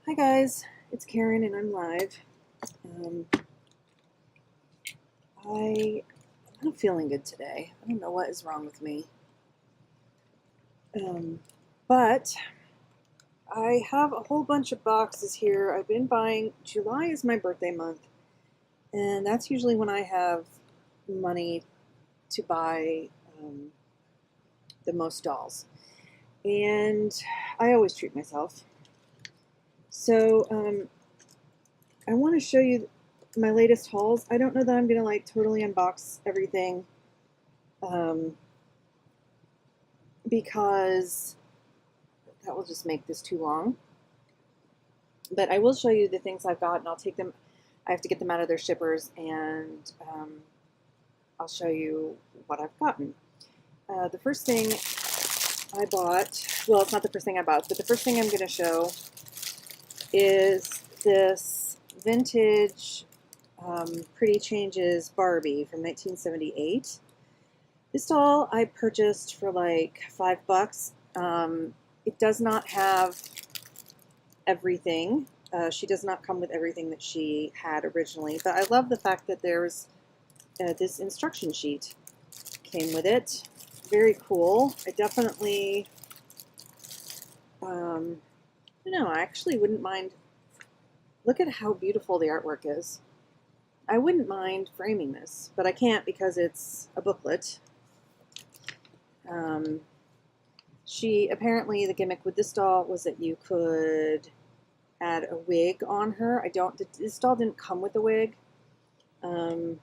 Hi guys, it's Karen and I'm live. Um, I'm not feeling good today. I don't know what is wrong with me. But I have a whole bunch of boxes here. I've been buying, July is my birthday month, and that's usually when I have money to buy the most dolls. And I always treat myself. So I want to show you my latest hauls. I don't know that I'm going to like totally unbox everything because that will just make this too long. But I will show you the things I've got, and I'll take them. I have to get them out of their shippers, and I'll show you what I've gotten. The first thing I bought, well, it's not the first thing I bought, but the first thing I'm going to show is this vintage Pretty Changes Barbie from 1978. This doll I purchased for like $5. It does not have everything. She does not come with everything that she had originally, but I love the fact that there's this instruction sheet came with it. Very cool. I definitely, I don't know, I actually wouldn't mind. Look at how beautiful the artwork is. I wouldn't mind framing this, but I can't because it's a booklet. Apparently the gimmick with this doll was that you could add a wig on her. This doll didn't come with a wig, and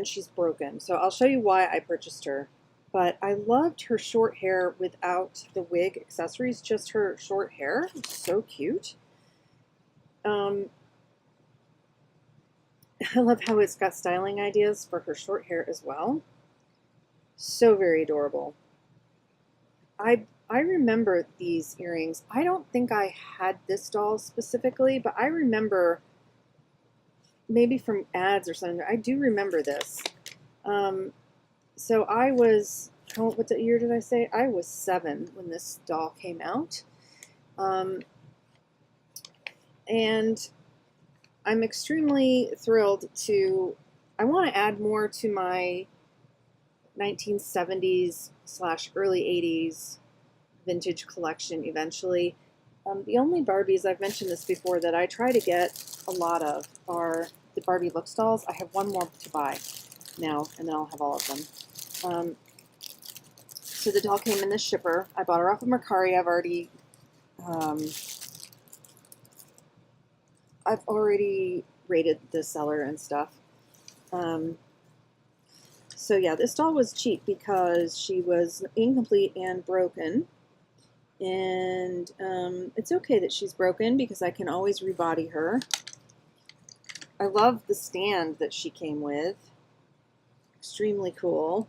she's broken. So I'll show you why I purchased her. But I loved her short hair without the wig accessories, just her short hair. It's so cute. I love how it's got styling ideas for her short hair as well. So very adorable. I remember these earrings. I don't think I had this doll specifically, but I remember maybe from ads or something. I do remember this. So I was, what year did I say? I was 7 when this doll came out. And I'm extremely thrilled I want to add more to my 1970s / early 80s vintage collection eventually. The only Barbies, I've mentioned this before, that I try to get a lot of are the Barbie Looks dolls. I have one more to buy now, and then I'll have all of them. So the doll came in this shipper. I bought her off of Mercari. I've already rated the seller and stuff. So yeah, this doll was cheap because she was incomplete and broken. And it's okay that she's broken because I can always rebody her. I love the stand that she came with. Extremely cool.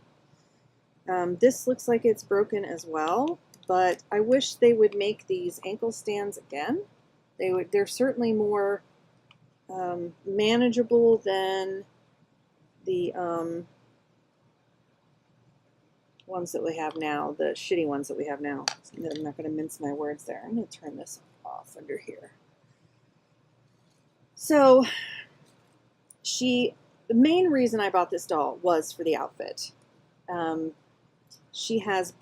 This looks like it's broken as well, but I wish they would make these ankle stands again. They're certainly more manageable than the ones that we have now, the shitty ones that we have now. I'm not going to mince my words there. I'm going to turn this off under here. So the main reason I bought this doll was for the outfit. She has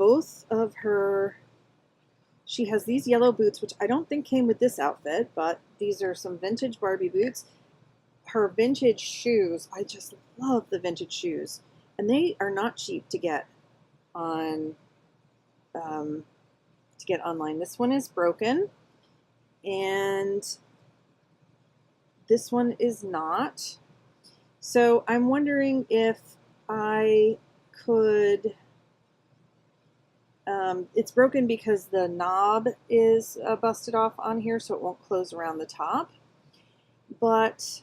she has these yellow boots, which I don't think came with this outfit, but these are some vintage Barbie boots. Her vintage shoes, I just love the vintage shoes. And they are not cheap to get online. This one is broken, and this one is not. So I'm wondering if I could. It's broken because the knob is busted off on here, so it won't close around the top. But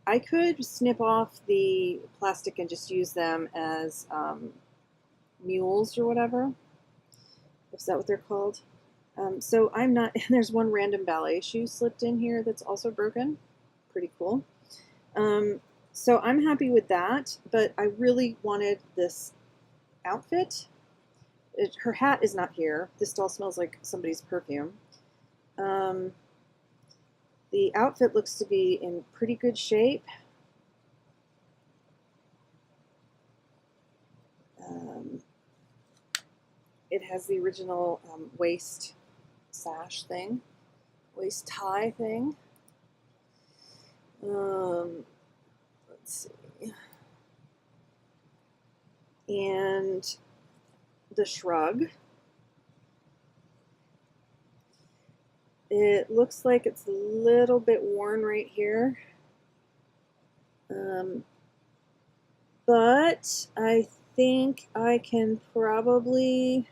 I could snip off the plastic and just use them as mules or whatever. Is that what they're called? So I'm not, and there's one random ballet shoe slipped in here that's also broken. Pretty cool. So I'm happy with that, but I really wanted this outfit. Her hat is not here. This doll smells like somebody's perfume. The outfit looks to be in pretty good shape. It has the original waist sash thing, waist tie thing. Let's see. And the shrug. It looks like it's a little bit worn right here. But I think I can probably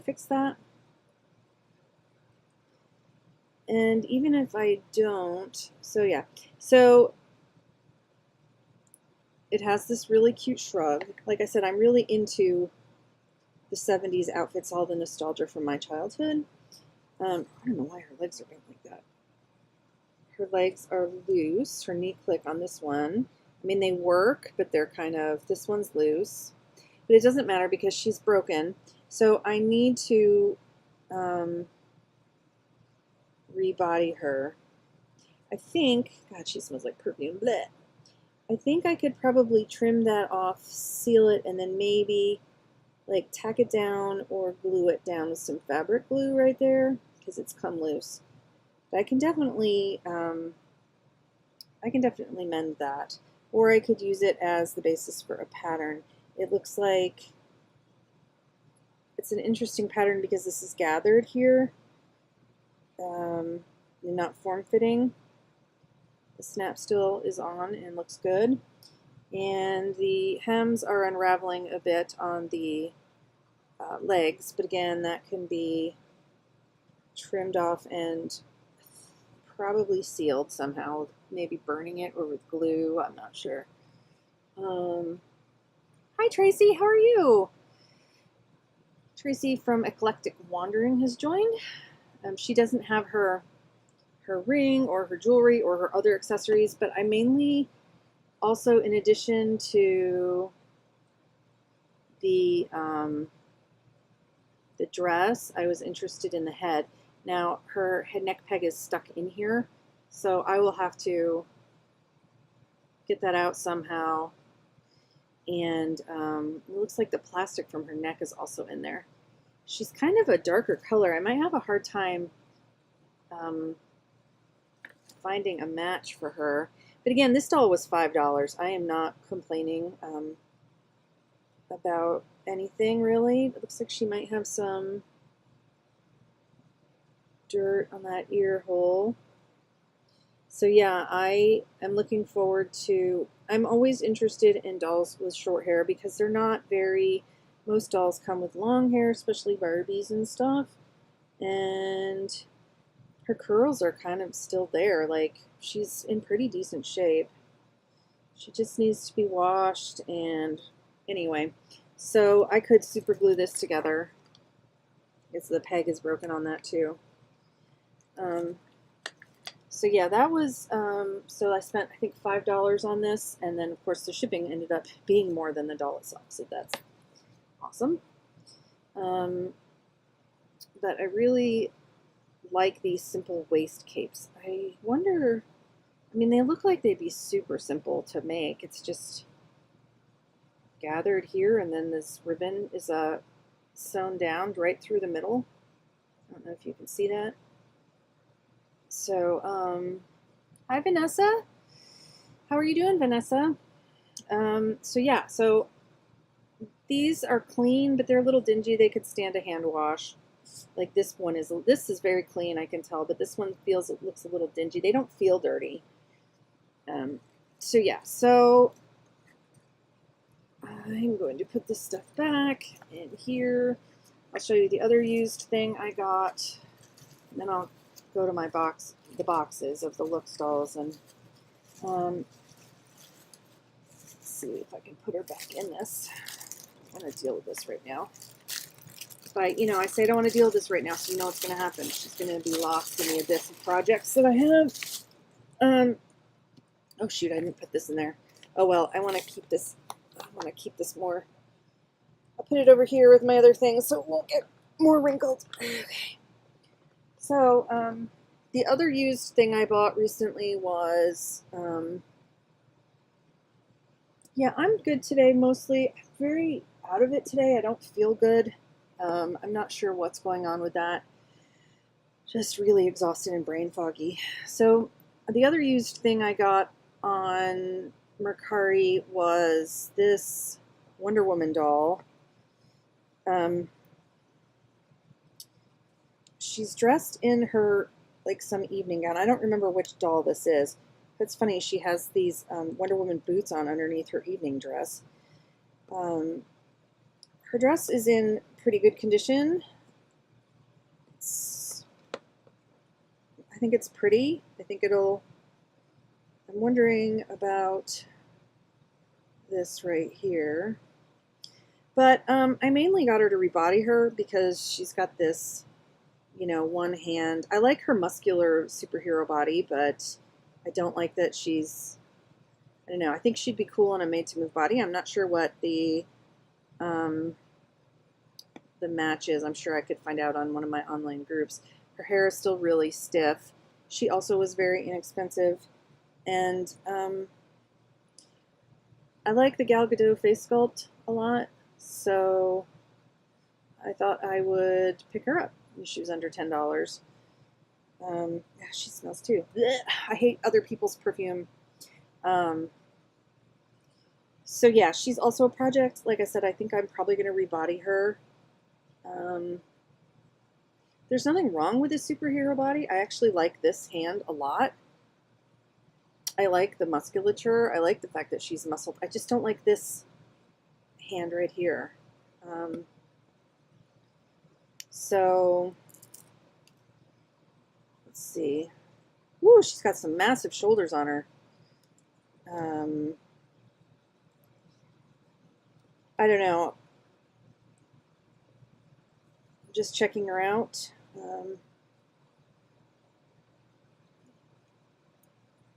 fix that. And even if I don't, so yeah. So it has this really cute shrug. Like I said, I'm really into the 70s outfits, all the nostalgia from my childhood. I don't know why her legs are bent like that. Her legs are loose. Her knee click on this one. I mean, they work, but they're kind of, this one's loose. But it doesn't matter because she's broken. So I need to rebody her. I think, God, she smells like perfume. Blech. I think I could probably trim that off, seal it, and then maybe like tack it down or glue it down with some fabric glue right there because it's come loose. But I can definitely mend that, or I could use it as the basis for a pattern. It looks like it's an interesting pattern because this is gathered here, not form-fitting. The snap still is on and looks good, and the hems are unraveling a bit on the legs, but again, that can be trimmed off and probably sealed somehow, maybe burning it or with glue, I'm not sure. Hi Tracy, how are you? Tracy from Eclectic Wandering has joined. She doesn't have her ring or her jewelry or her other accessories, but I mainly also, in addition to the dress, I was interested in the head. Now her head neck peg is stuck in here, so I will have to get that out somehow. And it looks like the plastic from her neck is also in there. She's kind of a darker color. I might have a hard time finding a match for her. But again, this doll was $5. I am not complaining about anything really. It looks like she might have some dirt on that ear hole. So yeah, I am looking forward to, I'm always interested in dolls with short hair because they're not very, most dolls come with long hair, especially Barbies and stuff. And her curls are kind of still there. Like, she's in pretty decent shape. She just needs to be washed. And anyway, so I could super glue this together. Because the peg is broken on that too. So yeah, that was, so I spent, I think, $5 on this, and then of course the shipping ended up being more than the doll itself, so that's awesome. But I really like these simple waist capes. I wonder, I mean, they look like they'd be super simple to make. It's just gathered here, and then this ribbon is sewn down right through the middle. I don't know if you can see that. So, hi Vanessa. How are you doing, Vanessa? So yeah, so these are clean, but they're a little dingy. They could stand a hand wash. Like this one is, this is very clean, I can tell, but this one feels, it looks a little dingy. They don't feel dirty. So yeah, so I'm going to put this stuff back in here. I'll show you the other used thing I got, and then I'll go to my box, the boxes of the Looks dolls, and let's see if I can put her back in this. I want to deal with this right now. But, you know, I say I don't want to deal with this right now, so you know what's going to happen. She's going to be lost in the abyss of projects that I have. Oh shoot, I didn't put this in there. Oh well, I want to keep this. I want to keep this more I'll put it over here with my other things so it won't get more wrinkled. Okay. So, the other used thing I bought recently was, yeah, I'm good today mostly. I'm very out of it today. I don't feel good. I'm not sure what's going on with that. Just really exhausted and brain foggy. So, the other used thing I got on Mercari was this Wonder Woman doll. She's dressed in her, like, some evening gown. I don't remember which doll this is. It's funny, she has these Wonder Woman boots on underneath her evening dress. Her dress is in pretty good condition. I think it's pretty. I think I'm wondering about this right here. But I mainly got her to rebody her because she's got this, one hand. I like her muscular superhero body, but I don't like that I don't know, I think she'd be cool on a made-to-move body. I'm not sure what the match is. I'm sure I could find out on one of my online groups. Her hair is still really stiff. She also was very inexpensive. And I like the Gal Gadot face sculpt a lot, so I thought I would pick her up. She was under $10. Yeah, she smells too. Blech, I hate other people's perfume. So yeah, she's also a project. Like I said, I think I'm probably going to rebody her. There's nothing wrong with this superhero body. I actually like this hand a lot. I like the musculature. I like the fact that she's muscled. I just don't like this hand right here. So let's see. Woo, she's got some massive shoulders on her. I don't know. Just checking her out.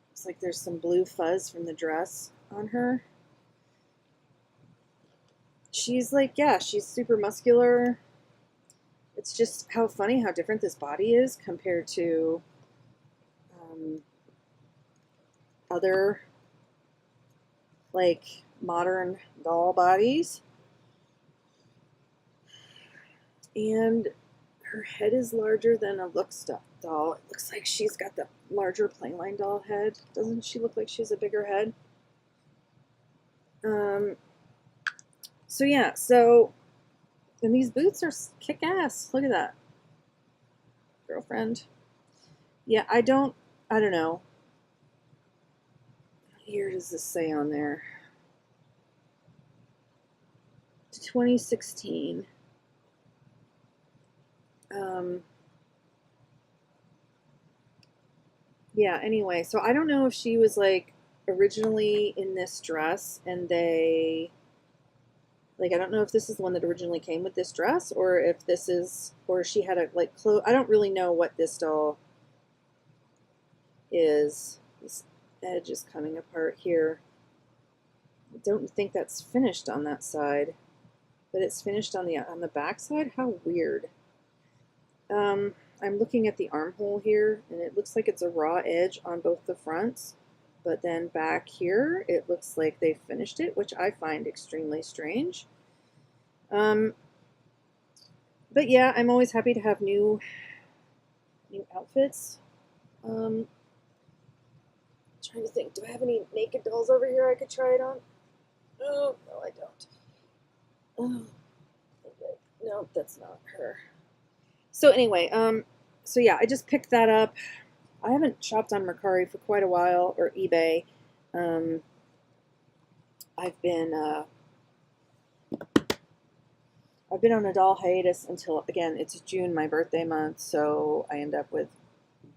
Looks like there's some blue fuzz from the dress on her. She's like, yeah, she's super muscular. It's just how funny how different this body is compared to other, like, modern doll bodies. And her head is larger than a looks doll. It looks like she's got the larger plain-line doll head. Doesn't she look like she has a bigger head? So yeah, and these boots are kick-ass. Look at that. Girlfriend. Yeah, I don't know. Here, does this say on there? 2016. Yeah, anyway, so I don't know if she was, like, originally in this dress and I don't know if this is the one that originally came with this dress or if this is, or she had a, like, I don't really know what this doll is. This edge is coming apart here. I don't think that's finished on that side, but it's finished on the back side. How weird. I'm looking at the armhole here, and it looks like it's a raw edge on both the fronts, but then back here, it looks like they finished it, which I find extremely strange. But yeah, I'm always happy to have new outfits. Trying to think, do I have any naked dolls over here I could try it on? Oh, no, I don't. Oh, okay. No, that's not her. So anyway, so yeah, I just picked that up. I haven't shopped on Mercari for quite a while, or eBay. I've been on a doll hiatus until, again, it's June, my birthday month, so I end up with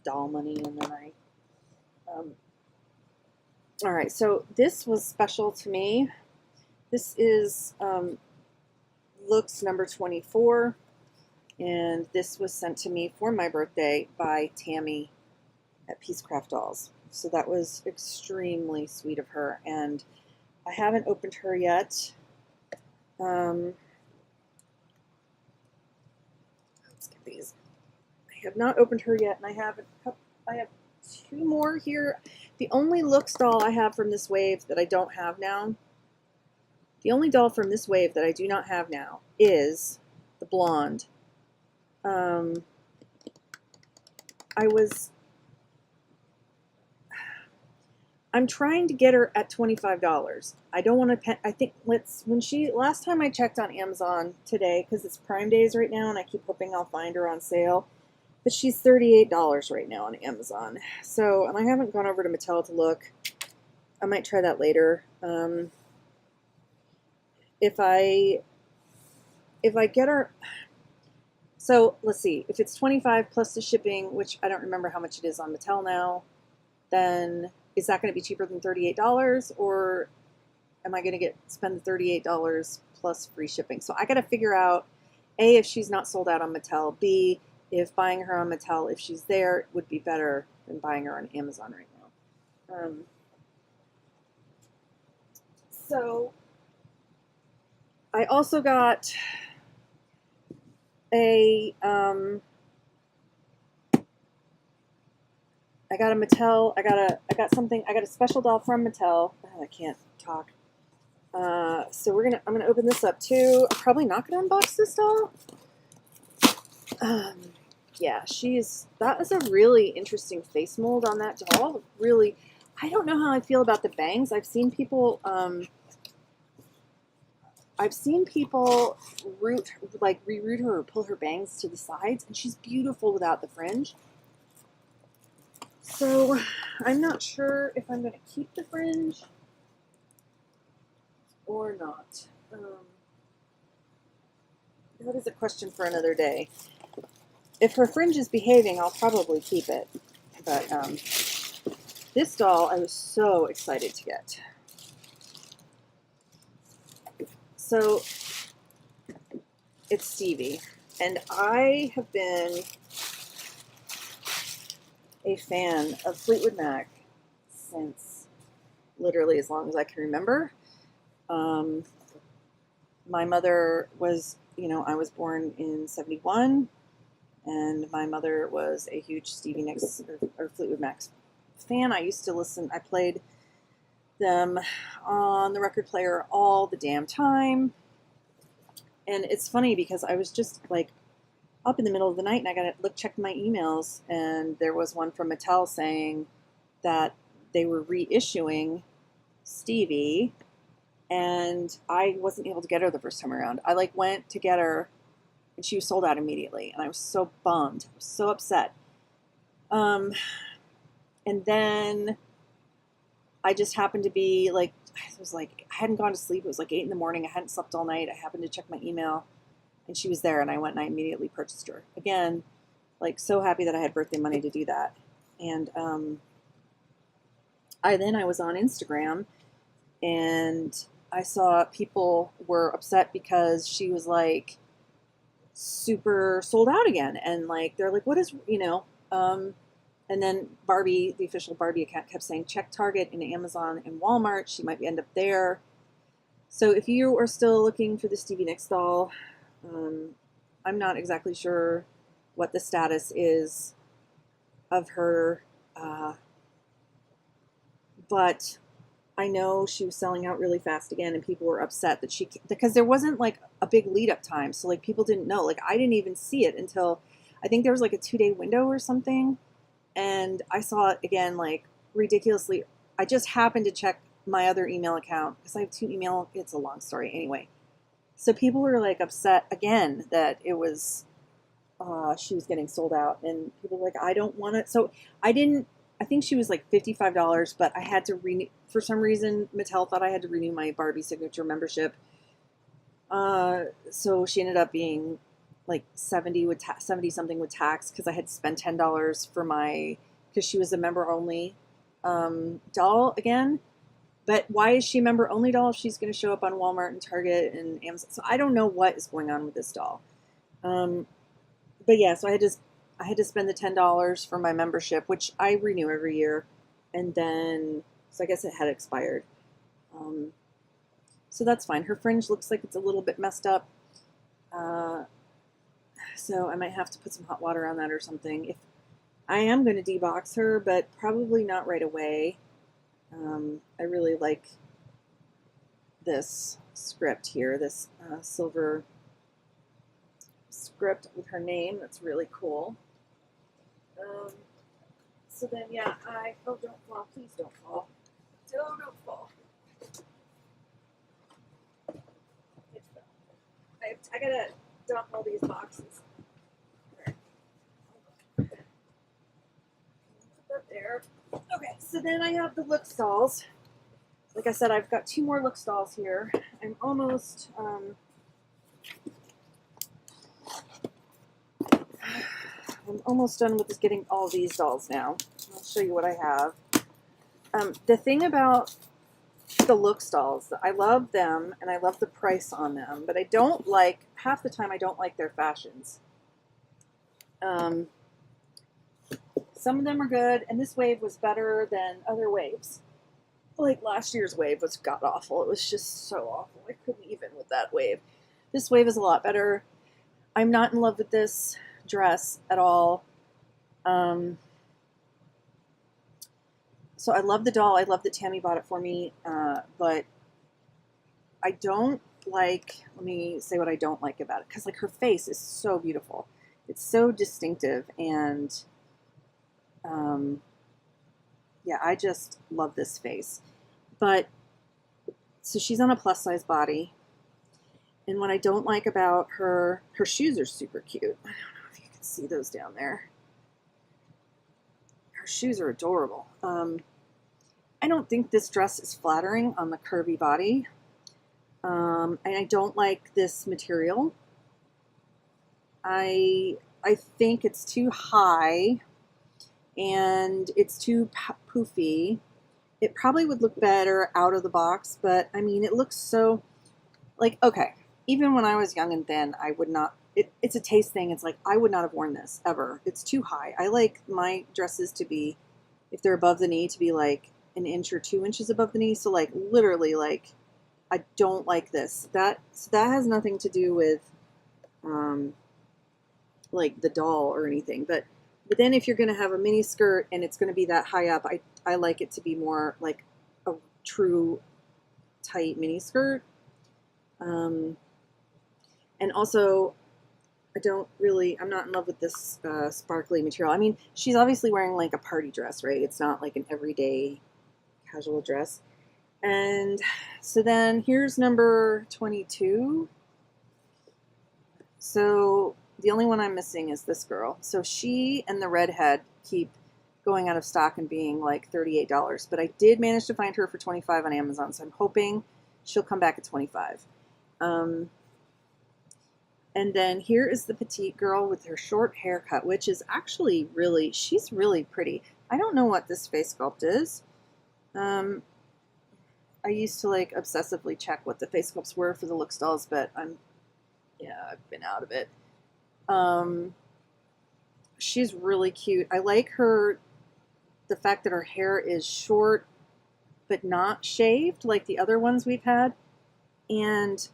doll money, and then all right, so this was special to me. This is Looks number 24. And this was sent to me for my birthday by Tammy at Peacecraft Dolls. So that was extremely sweet of her. And I haven't opened her yet. these. I have not opened her yet, and I have two more here. The only Looks doll I have from this wave that I don't have now, the only doll from this wave that I do not have now is the blonde. I'm trying to get her at $25. I don't want to pay. I think last time I checked on Amazon today, because it's Prime Days right now, and I keep hoping I'll find her on sale, but she's $38 right now on Amazon. So, and I haven't gone over to Mattel to look. I might try that later. If I get her, so let's see, if it's $25 plus the shipping, which I don't remember how much it is on Mattel now, then is that going to be cheaper than $38, or am I going to spend the $38 plus free shipping? So I got to figure out, A, if she's not sold out on Mattel, B, if buying her on Mattel, if she's there, would be better than buying her on Amazon right now. So I also got a I got a Mattel. I got a special doll from Mattel. Oh, I can't talk. So I'm gonna open this up too. I'm probably not gonna unbox this doll. Yeah, that is a really interesting face mold on that doll. Really, I don't know how I feel about the bangs. I've seen people reroot her or pull her bangs to the sides, and she's beautiful without the fringe. So I'm not sure if I'm going to keep the fringe or not. That is a question for another day. If her fringe is behaving, I'll probably keep it. But this doll I was so excited to get. So it's Stevie, and I have been a fan of Fleetwood Mac since literally as long as I can remember. My mother was, I was born in 71, and my mother was a huge Stevie Nicks or Fleetwood Mac fan. I used to listen, I played them on the record player all the damn time. And it's funny because I was just like up in the middle of the night, and I got to check my emails, and there was one from Mattel saying that they were reissuing Stevie, and I wasn't able to get her the first time around. I went to get her, and she was sold out immediately, and I was so bummed. I was so upset. And then I just happened to be I hadn't gone to sleep. It was 8 in the morning. I hadn't slept all night. I happened to check my email, and she was there, and I went and I immediately purchased her. Again, so happy that I had birthday money to do that. And I was on Instagram, and I saw people were upset because she was super sold out again, and they're like, what is, and then Barbie, the official Barbie account, kept saying, check Target and Amazon and Walmart. She might end up there. So if you are still looking for the Stevie Nicks doll, I'm not exactly sure what the status is of her, but I know she was selling out really fast again, and people were upset that because there wasn't a big lead up time. So people didn't know, I didn't even see it until I think there was a 2-day window or something. And I saw it again, ridiculously. I just happened to check my other email account because I have 2 email. It's a long story anyway. So people were upset again that it was, she was getting sold out, and people were I don't want it. So I think she was $55, but I had to renew, for some reason, Mattel thought I had to renew my Barbie Signature membership. So she ended up being 70 something with tax, because I had to spend $10 for because she was a member only doll again. But why is she a member only doll if she's going to show up on Walmart and Target and Amazon? So I don't know what is going on with this doll. But yeah, so I had to spend the $10 for my membership, which I renew every year, and then so I guess it had expired. So that's fine. Her fringe looks like it's a little bit messed up. So I might have to put some hot water on that or something. If I am going to debox her, but probably not right away. I really like this script here, this silver script with her name. That's really cool. So then, yeah, oh, don't fall. Please don't fall. Don't fall. I gotta dump all these boxes. Put that there. Okay, so then I have the look stalls. Like I said, I've got 2 more look stalls here. I'm almost done with just getting all these dolls now. I'll show you what I have. The thing about the look stalls, I love them and I love the price on them, but I don't like, half the time I don't like their fashions. Some of them are good, and this wave was better than other waves. Like last year's wave was god awful. It was just so awful. I couldn't even with that wave. This wave is a lot better. I'm not in love with this dress at all. So I love the doll. I love that Tammy bought it for me, but I don't like, let me say what I don't like about it, because like her face is so beautiful. It's so distinctive, and yeah, I just love this face. But so she's on a plus size body, and what I don't like about her shoes are super cute. I don't know if you can see those down there. Her shoes are adorable. I don't think this dress is flattering on the curvy body, and I don't like this material. I think it's too high and it's too poofy. It probably would look better out of the box, but I mean, it looks so, like, okay, even when I was young and thin, I would not, it's a taste thing. It's like, I would not have worn this ever. It's too high. I like my dresses to be, if they're above the knee, to be like 1 inch or 2 inches above the knee. So like literally, like, I don't like this. So that has nothing to do with like the doll or anything. But then if you're going to have a mini skirt and it's going to be that high up, I like it to be more like a true tight mini skirt. And also, I'm not in love with this sparkly material. I mean, she's obviously wearing like a party dress, right? It's not like an everyday casual dress. And so then here's number 22. So the only one I'm missing is this girl. So she and the redhead keep going out of stock and being like $38. But I did manage to find her for $25 on Amazon. So I'm hoping she'll come back at $25. And then here is the petite girl with her short haircut, which is actually she's really pretty. I don't know what this face sculpt is. I used to like obsessively check what the face sculpts were for the look stalls, but I've been out of it. She's really cute. I like the fact that her hair is short, but not shaved like the other ones we've had. And,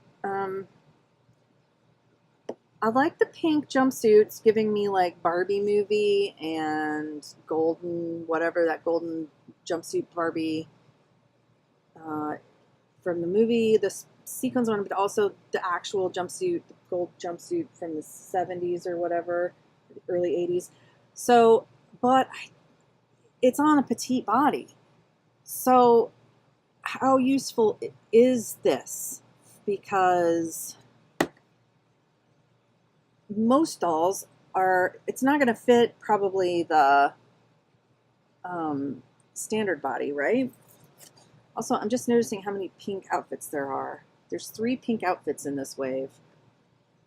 I like the pink jumpsuits, giving me like Barbie movie and golden, whatever, that golden jumpsuit Barbie from the movie, the sequins one, but also the actual jumpsuit, the gold jumpsuit from the 70s or whatever, the early 80s. So, but it's on a petite body. So how useful is this? Because most dolls it's not going to fit probably the standard body, right? Also, I'm just noticing how many pink outfits there are. There's 3 pink outfits in this wave.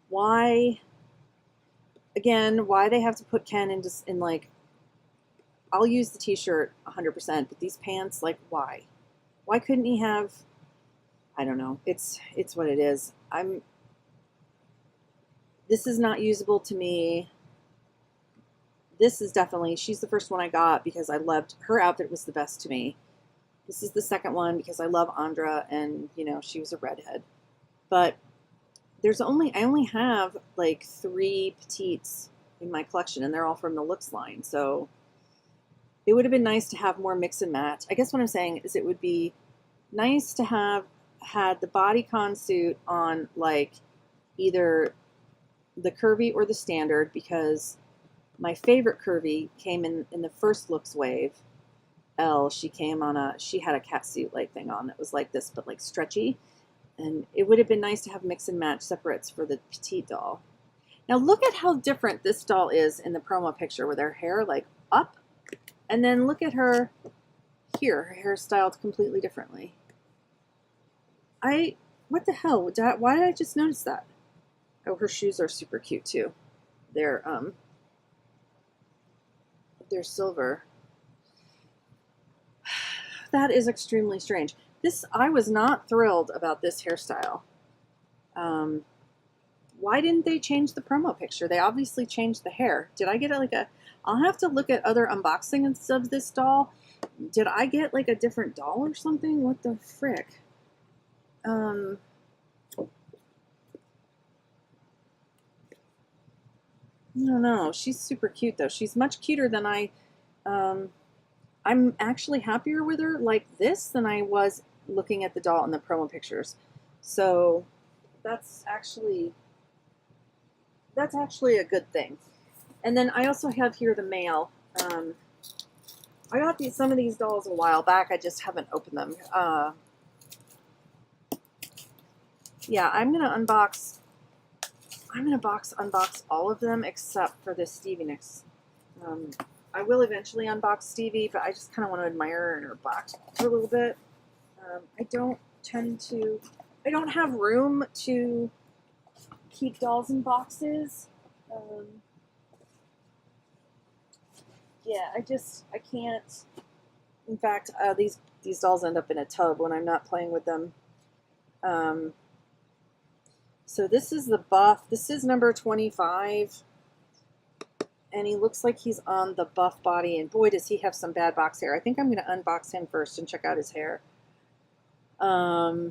Why they have to put Ken in like, I'll use the t-shirt 100%, but these pants, like, why? Why couldn't he have, I don't know. It's what it is. This is not usable to me. This is definitely, she's the first one I got because I loved, her outfit was the best to me. This is the second one because I love Andra and, you know, she was a redhead. But I only have like 3 petites in my collection, and they're all from the Looks line. So it would have been nice to have more mix and match. I guess what I'm saying is it would be nice to have had the bodycon suit on like either the curvy or the standard, because my favorite curvy came in the first Looks wave. Elle, she had a cat suit like thing on that was like this, but like stretchy. And it would have been nice to have mix and match separates for the petite doll. Now look at how different this doll is in the promo picture with her hair like up. And then look at her here. Her hair styled completely differently. What the hell? Why did I just notice that? Oh, her shoes are super cute too. They're silver. That is extremely strange. I was not thrilled about this hairstyle. Why didn't they change the promo picture? They obviously changed the hair. Did I get like I'll have to look at other unboxings of this doll. Did I get like a different doll or something? What the frick? I don't know. She's super cute though. She's much cuter than I'm actually happier with her like this than I was looking at the doll in the promo pictures. So that's actually a good thing. And then I also have here the male. I got some of these dolls a while back. I just haven't opened them. Yeah, I'm gonna unbox all of them except for this Stevie Nicks. I will eventually unbox Stevie, but I just kind of want to admire her in her box for a little bit. I don't have room to keep dolls in boxes. Yeah, I can't. In fact, these dolls end up in a tub when I'm not playing with them. So this is the buff. This is number 25. And he looks like he's on the buff body. And boy, does he have some bad box hair. I think I'm going to unbox him first and check out his hair. Yeah,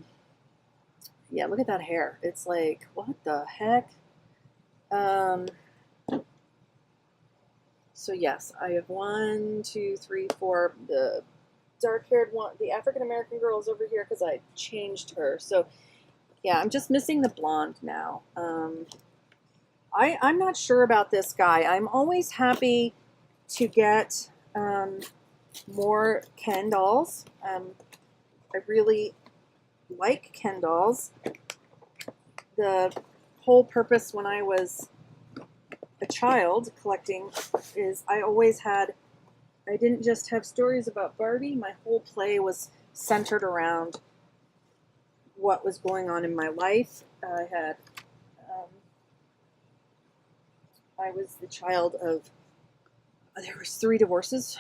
look at that hair. It's like, what the heck? So yes, I have 1, 2, 3, 4. The dark-haired one, the African-American girl is over here because I changed her. So yeah, I'm just missing the blonde now. I'm not sure about this guy. I'm always happy to get more Ken dolls. I really like Ken dolls. The whole purpose when I was a child collecting is I didn't just have stories about Barbie. My whole play was centered around what was going on in my life. I was the child of, there was 3 divorces.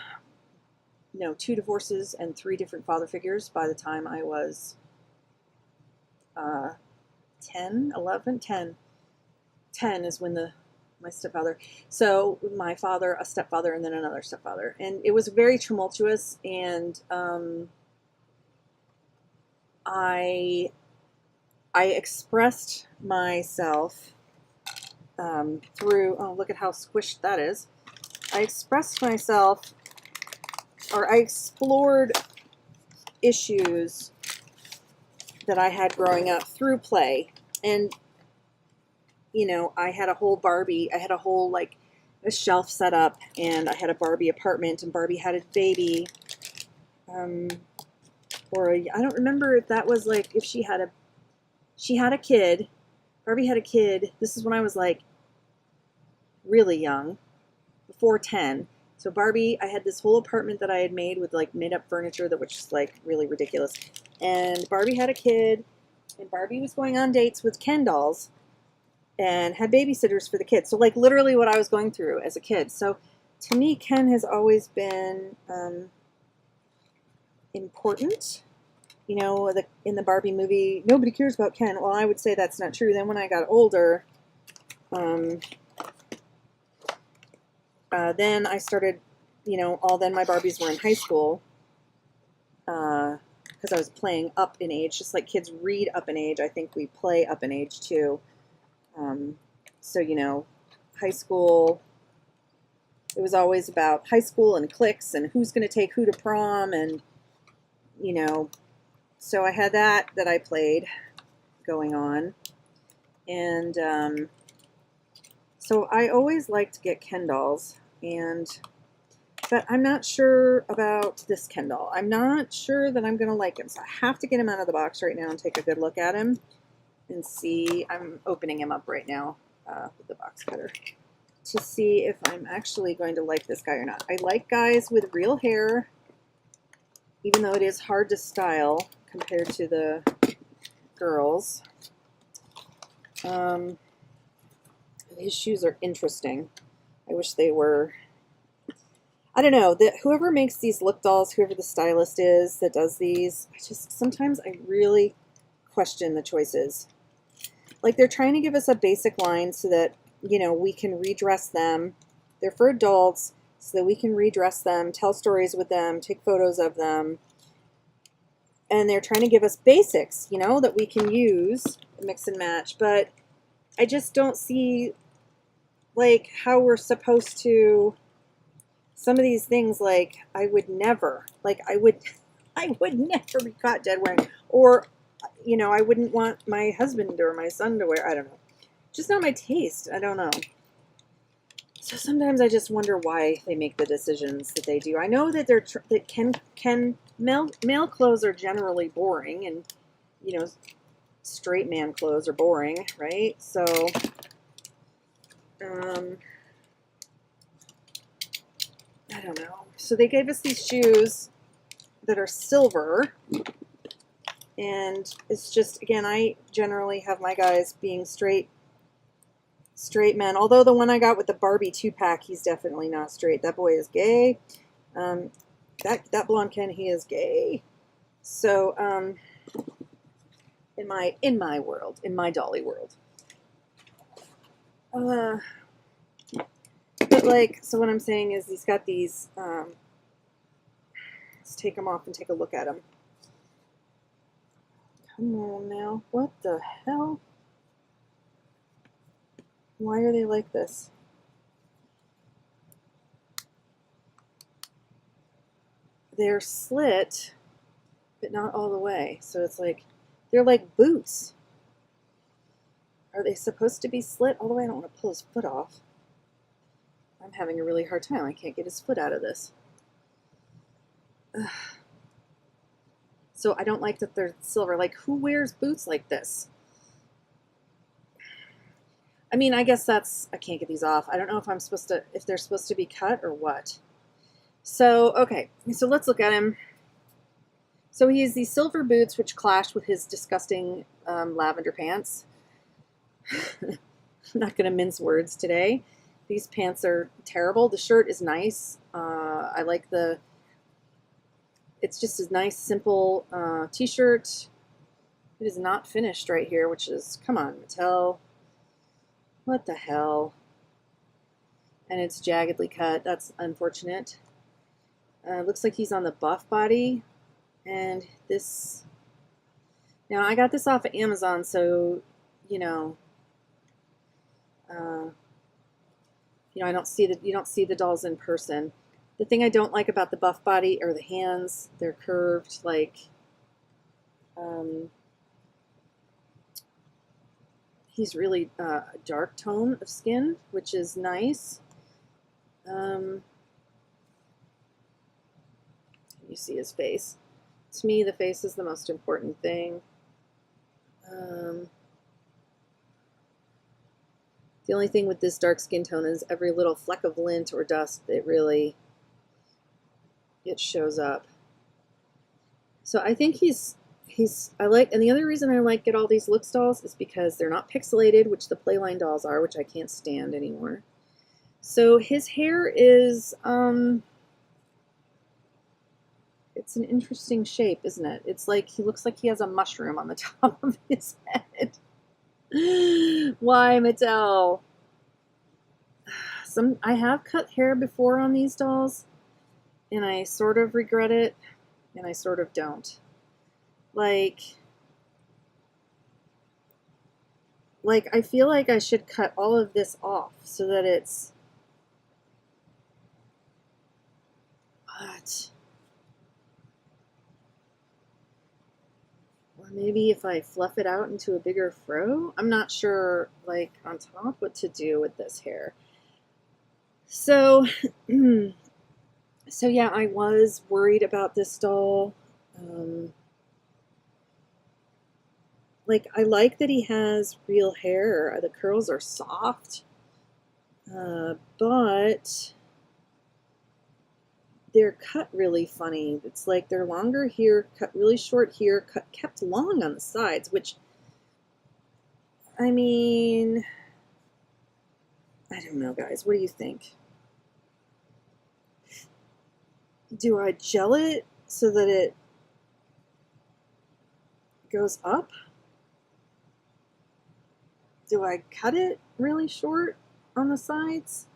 No, 2 divorces and 3 different father figures by the time I was 10, 11, 10. 10 is when my stepfather. So my father, a stepfather, and then another stepfather. And it was very tumultuous, and I expressed myself through, oh, look at how squished that is. I expressed myself, or I explored issues that I had growing up through play. And, you know, I had a whole Barbie, I had a whole, like, a shelf set up, and I had a Barbie apartment, and Barbie had a baby. I don't remember if that was, like, if she had a kid. Barbie had a kid. This is when I was, like, really young, before 10. So Barbie, I had this whole apartment that I had made with, like, made-up furniture that was just, like, really ridiculous. And Barbie had a kid, and Barbie was going on dates with Ken dolls and had babysitters for the kids. So, like, literally what I was going through as a kid. So, to me, Ken has always been important. You know, in the Barbie movie, nobody cares about Ken. Well, I would say that's not true. Then when I got older, then I started, you know, then my Barbies were in high school, because I was playing up in age, just like kids read up in age. I think we play up in age too. So, you know, high school, it was always about high school and cliques and who's going to take who to prom. And, you know, so I had that I played going on. And so I always liked to get Ken dolls. But I'm not sure about this Ken doll. I'm not sure that I'm going to like him. So I have to get him out of the box right now and take a good look at him and see. I'm opening him up right now with the box cutter to see if I'm actually going to like this guy or not. I like guys with real hair, even though it is hard to style compared to the girls. His shoes are interesting. I wish they were... I don't know, whoever makes these look dolls, whoever the stylist is that does these, sometimes I really question the choices. Like, they're trying to give us a basic line so that, you know, we can redress them. They're for adults, so that we can redress them, tell stories with them, take photos of them. And they're trying to give us basics, you know, that we can use, mix and match. But I just don't see, like, how we're supposed to... Some of these things, like, I would never never be caught dead wearing, or, you know, I wouldn't want my husband or my son to wear. I don't know. Just not my taste. I don't know. So sometimes I just wonder why they make the decisions that they do. I know that male clothes are generally boring, and, you know, straight man clothes are boring, right? So, I don't know. So they gave us these shoes that are silver. And it's just, again, I generally have my guys being straight men. Although the one I got with the Barbie 2-pack, he's definitely not straight. That boy is gay. That blonde Ken, he is gay. So, in my world, in my dolly world. But, like, so what I'm saying is he's got these, let's take them off and take a look at them. Come on now. What the hell? Why are they like this? They're slit, but not all the way. So it's like, they're like boots. Are they supposed to be slit all the way? I don't want to pull his foot off. I'm having a really hard time. I can't get his foot out of this. Ugh. So I don't like that they're silver. Like, who wears boots like this? I mean, I guess I can't get these off. I don't know if they're supposed to be cut or what. So, okay. So let's look at him. So he has these silver boots, which clash with his disgusting lavender pants. I'm not going to mince words today. These pants are terrible. The shirt is nice. I like it's just a nice, simple t-shirt. It is not finished right here, which is, come on, Mattel. What the hell? And it's jaggedly cut. That's unfortunate. Looks like he's on the buff body. And this... Now, I got this off of Amazon, so, you know... I don't see you don't see the dolls in person. The thing I don't like about the buff body are the hands. They're curved, like, he's really a dark tone of skin, which is nice. You see his face. To me, the face is the most important thing. The only thing with this dark skin tone is every little fleck of lint or dust, it shows up. So I think and the other reason I like get all these looks dolls is because they're not pixelated, which the Playline dolls are, which I can't stand anymore. So his hair is, it's an interesting shape, isn't it? It's like, he looks like he has a mushroom on the top of his head. Why, Mattel? I have cut hair before on these dolls, and I sort of regret it, and I sort of don't. Like, like, I feel like I should cut all of this off so that it's, what? Or maybe if I fluff it out into a bigger fro? I'm not sure, like, on top what to do with this hair. So, so yeah, I was worried about this doll. Like, I like that he has real hair. The curls are soft. But they're cut really funny. It's like they're longer here, cut really short here, kept long on the sides, which, I mean, I don't know, guys. What do you think? Do I gel it so that it goes up? Do I cut it really short on the sides?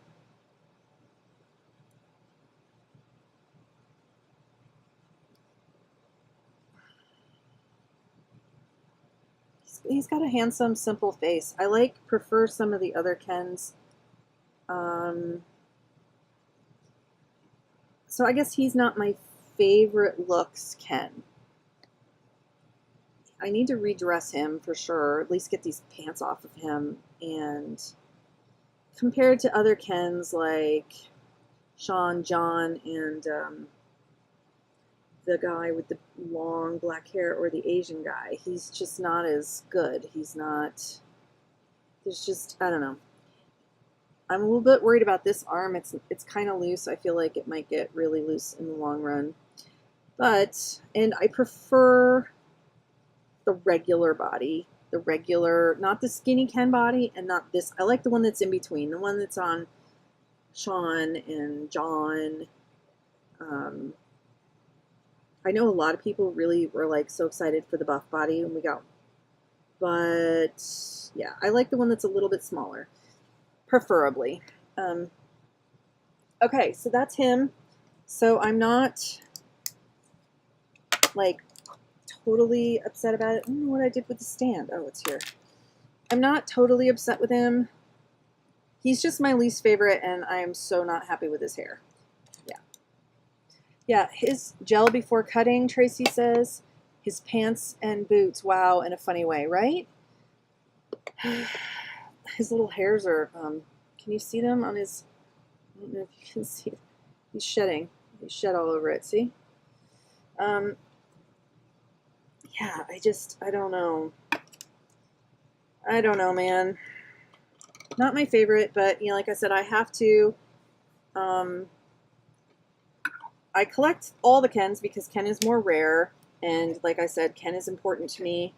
He's got a handsome, simple face. I prefer some of the other Kens. So I guess he's not my favorite looks Ken. I need to redress him for sure, at least get these pants off of him. And compared to other Kens like Sean, John, and the guy with the long black hair, or the Asian guy, he's just not as good. He's not, there's just, I don't know. I'm a little bit worried about this arm. It's kind of loose. I feel like it might get really loose in the long run. But, and I prefer the regular body, the regular, not the skinny Ken body, and not this. I like the one that's in between, the one that's on Sean and John. I know a lot of people really were like so excited for the buff body when we got, but yeah, I like the one that's a little bit smaller, preferably. Okay, so that's him. So I'm not like totally upset about it. I don't know what I did with the stand. Oh, it's here. I'm not totally upset with him. He's just my least favorite, and I am so not happy with his hair. Yeah. Yeah, his gel before cutting, Tracy says. His pants and boots, wow, in a funny way, right? His little hairs are, can you see them on his, I don't know if you can see, he's shedding. He shed all over it, see? Yeah, I don't know. I don't know, man. Not my favorite, but, you know, like I said, I have to, I collect all the Kens because Ken is more rare, and like I said, Ken is important to me,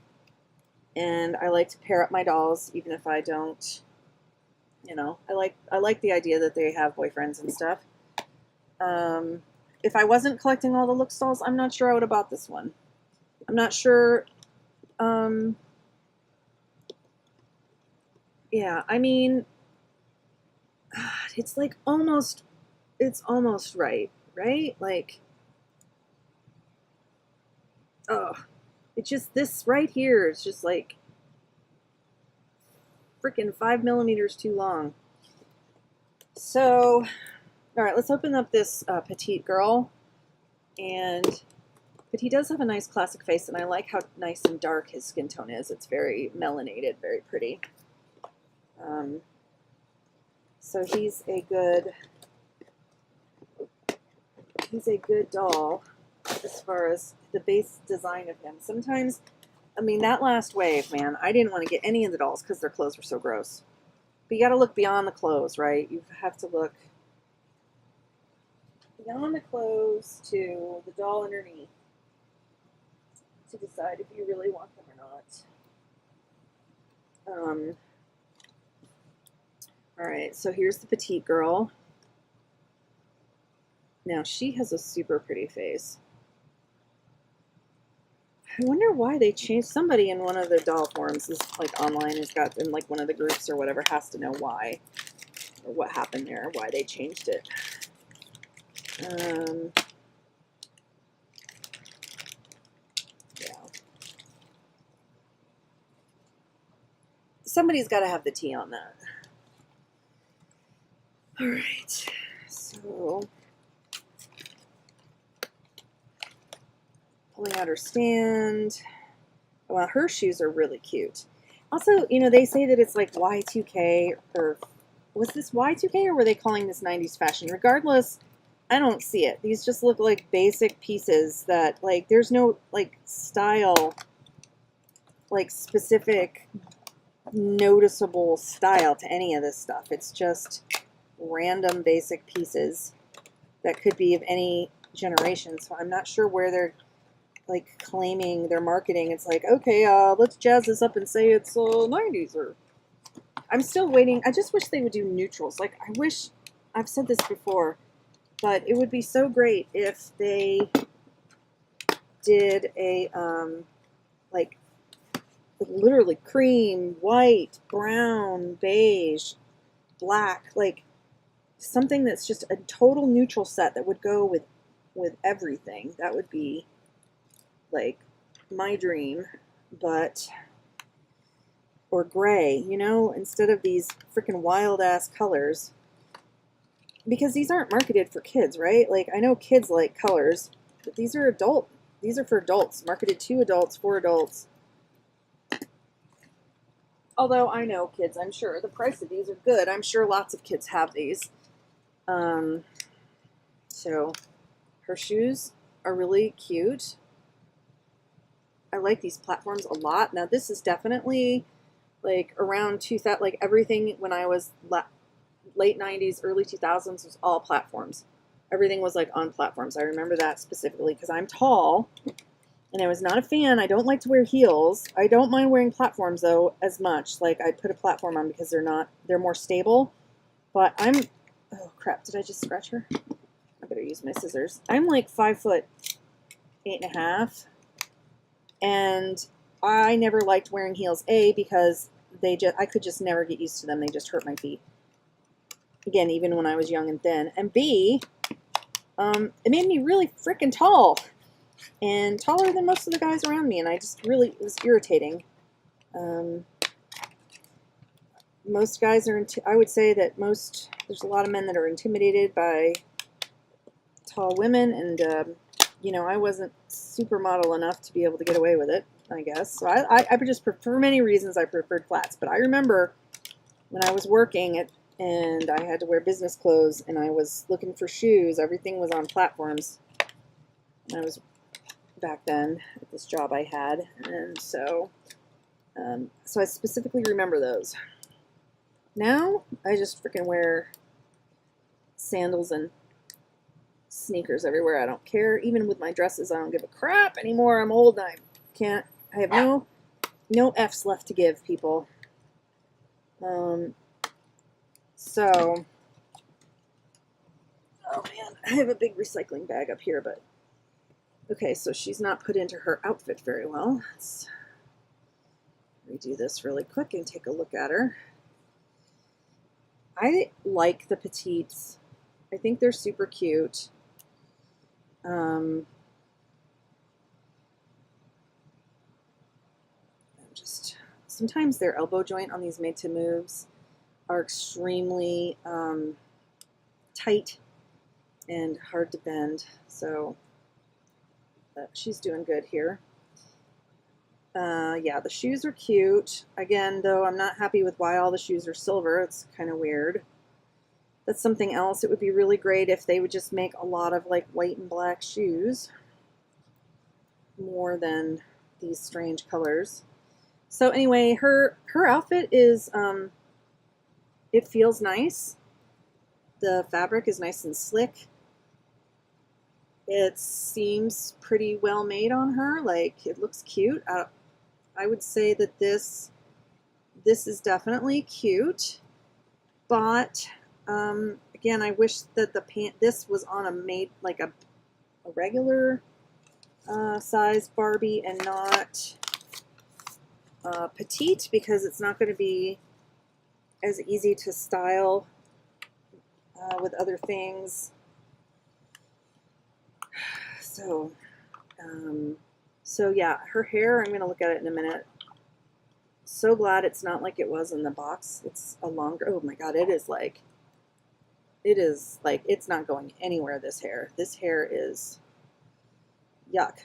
and I like to pair up my dolls, even if I don't, you know, I like the idea that they have boyfriends and stuff. If I wasn't collecting all the Looks dolls, I'm not sure I would have bought this one. I'm not sure, yeah, I mean, it's like almost, it's almost right? Like, oh, it's just this right here. It's just like freaking 5 millimeters too long. So, all right, let's open up this petite girl. But he does have a nice classic face, and I like how nice and dark his skin tone is. It's very melanated, very pretty. So he's a good doll as far as the base design of him. Sometimes, I mean, that last wave, man, I didn't want to get any of the dolls because their clothes were so gross. But you got to look beyond the clothes, right? You have to look beyond the clothes to the doll underneath to decide if you really want them or not. All right, so here's the petite girl. Now, she has a super pretty face. I wonder why they changed. Somebody in one of the doll forums is like online has got in like one of the groups or whatever has to know why or what happened there, why they changed it. Yeah. somebody's got to have the tea on that. All right, so pulling out her stand. Well, her shoes are really cute. Also, you know, they say that it's like Y2K, or was this Y2K, or were they calling this 90s fashion? Regardless, I don't see it. These just look like basic pieces that, like, there's no, like, style, like, specific, noticeable style to any of this stuff. It's just random basic pieces that could be of any generation. So I'm not sure where they're, like, claiming their marketing. It's like, okay, let's jazz this up and say it's 90s. Or I'm still waiting. I just wish they would do neutrals. Like, I wish, I've said this before, but it would be so great if they did a, like, literally cream, white, brown, beige, black, like something that's just a total neutral set that would go with everything. That would be like my dream. But, or gray, you know, instead of these freaking wild ass colors, because these aren't marketed for kids, right? Like, I know kids like colors, but these are for adults, marketed to adults, for adults. Although I know kids, I'm sure the price of these are good. I'm sure lots of kids have these. So her shoes are really cute. I like these platforms a lot. Now this is definitely like around 2000, like everything when I was late 90s, early 2000s was all platforms. Everything was like on platforms. I remember that specifically because I'm tall and I was not a fan. I don't like to wear heels. I don't mind wearing platforms though as much. Like I put a platform on because they're more stable. But oh crap, did I just scratch her? I better use my scissors. I'm like 5'8.5", and I never liked wearing heels. A, because I could just never get used to them. They just hurt my feet. Again, even when I was young and thin. And B, it made me really freaking tall. And taller than most of the guys around me, and it was irritating. Most guys are, I would say that there's a lot of men that are intimidated by tall women, and, you know, I wasn't supermodel enough to be able to get away with it, I guess. So I just for many reasons, I preferred flats. But I remember when I was working and I had to wear business clothes, and I was looking for shoes, everything was on platforms. And I was back then at this job I had, and so I specifically remember those. Now I just freaking wear sandals and sneakers everywhere. I don't care. Even with my dresses, I don't give a crap anymore. I'm old and I have no F's left to give, people. So, oh man, I have a big recycling bag up here, but okay, so she's not put into her outfit very well. Let's redo this really quick and take a look at her. I like the petites. I think they're super cute. Sometimes their elbow joint on these made to moves are extremely tight and hard to bend. So she's doing good here. Yeah, the shoes are cute. Again, though, I'm not happy with why all the shoes are silver. It's kind of weird. That's something else. It would be really great if they would just make a lot of like white and black shoes more than these strange colors. So anyway, her outfit is, it feels nice. The fabric is nice and slick. It seems pretty well made on her. Like, it looks cute. I would say that this is definitely cute, but again, I wish that this was on like a regular size Barbie and not petite, because it's not going to be as easy to style with other things. So yeah, her hair, I'm going to look at it in a minute. So glad it's not like it was in the box. It's a longer, oh my God, it is like, it's not going anywhere, this hair. This hair is yuck.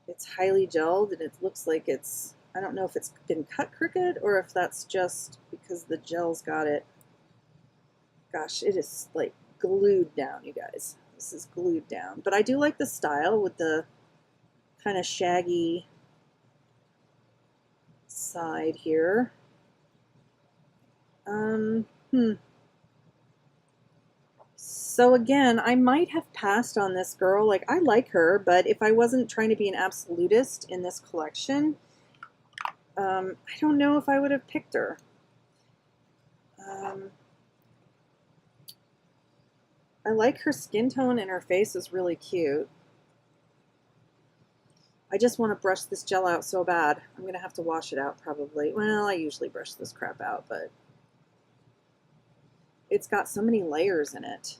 It's highly gelled and it looks like it's, I don't know if it's been cut crooked or if that's just because the gel's got it. Gosh, it is like glued down, you guys. This is glued down. But I do like the style with the kind of shaggy side here. So again, I might have passed on this girl. Like, I like her, but if I wasn't trying to be an absolutist in this collection, I don't know if I would have picked her. I like her skin tone and her face is really cute. I just want to brush this gel out so bad. I'm going to have to wash it out probably. Well, I usually brush this crap out, but it's got so many layers in it.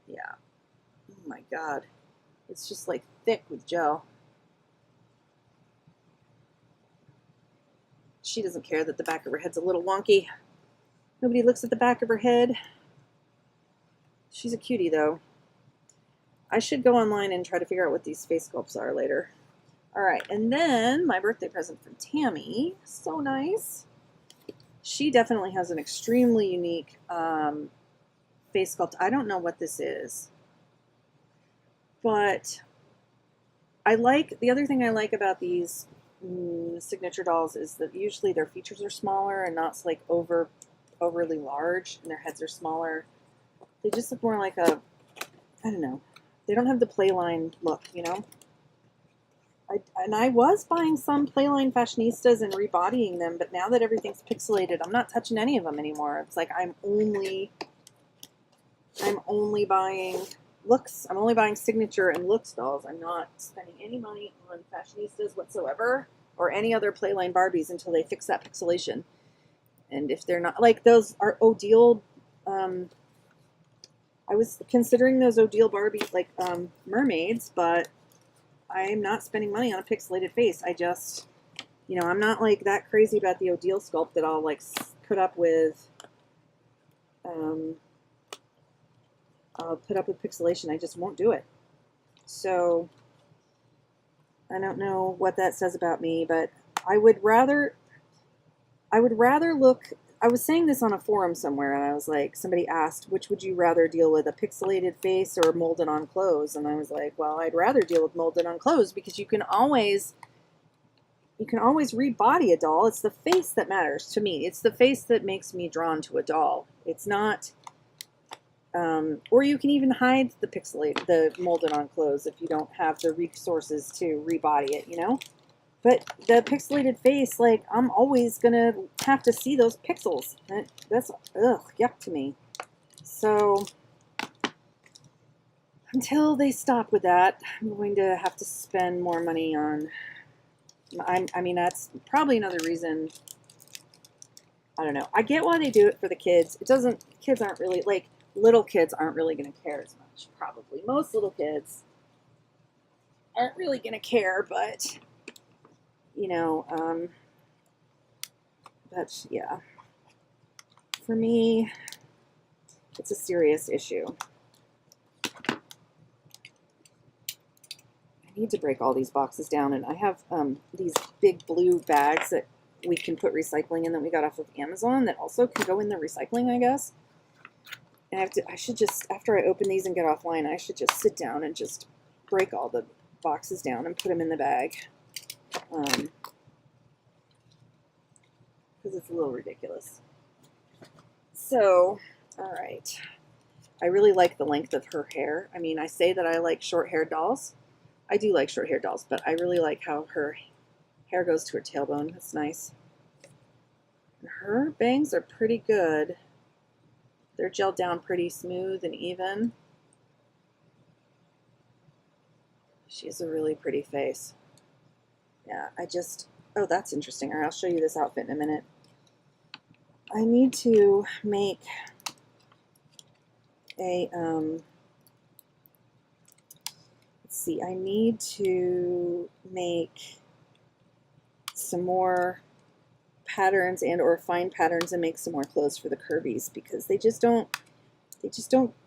Yeah. Oh my God. It's just like thick with gel. She doesn't care that the back of her head's a little wonky. Nobody looks at the back of her head. She's a cutie though. I should go online and try to figure out what these face sculpts are later. All right, and then my birthday present from Tammy. So nice. She definitely has an extremely unique face sculpt. I don't know what this is, but I like, the other thing I like about these signature dolls is that usually their features are smaller and not like overly large, and their heads are smaller. They just look more like a, I don't know. They don't have the Playline look, you know? I was buying some Playline fashionistas and rebodying them, but now that everything's pixelated, I'm not touching any of them anymore. It's like I'm only buying looks. I'm only buying signature and looks dolls. I'm not spending any money on fashionistas whatsoever or any other Playline Barbies until they fix that pixelation. And if they're not, like those are Odile, I was considering those Odile Barbie, like mermaids, but I'm not spending money on a pixelated face. I just, you know, I'm not like that crazy about the Odile sculpt that I'll like put up with, pixelation. I just won't do it. So I don't know what that says about me, but I would rather look, I was saying this on a forum somewhere, and I was like, somebody asked, which would you rather deal with, a pixelated face or molded on clothes? And I was like, well, I'd rather deal with molded on clothes because you can always rebody a doll. It's the face that matters to me. It's the face that makes me drawn to a doll. It's not, or you can even hide the molded on clothes if you don't have the resources to rebody it, you know? But the pixelated face, like, I'm always going to have to see those pixels. That's, ugh, yuck to me. So, until they stop with that, I'm going to have to spend more money on, I mean, that's probably another reason, I don't know. I get why they do it for the kids. It doesn't, kids aren't really, like, little kids aren't really going to care as much, probably. Most little kids aren't really going to care, but you know, but yeah, for me, it's a serious issue. I need to break all these boxes down, and I have these big blue bags that we can put recycling in that we got off of Amazon that also can go in the recycling, I guess. And I should just, after I open these and get offline, I should just sit down and just break all the boxes down and put them in the bag. Because it's a little ridiculous. So, all right. I really like the length of her hair. I mean, I say that I like short-haired dolls. I do like short-haired dolls, but I really like how her hair goes to her tailbone. That's nice. And her bangs are pretty good. They're gelled down pretty smooth and even. She has a really pretty face. Yeah, oh, that's interesting. All right, I'll show you this outfit in a minute. I need to make a let's see, I need to make some more patterns and or find patterns and make some more clothes for the curvies, because they just don't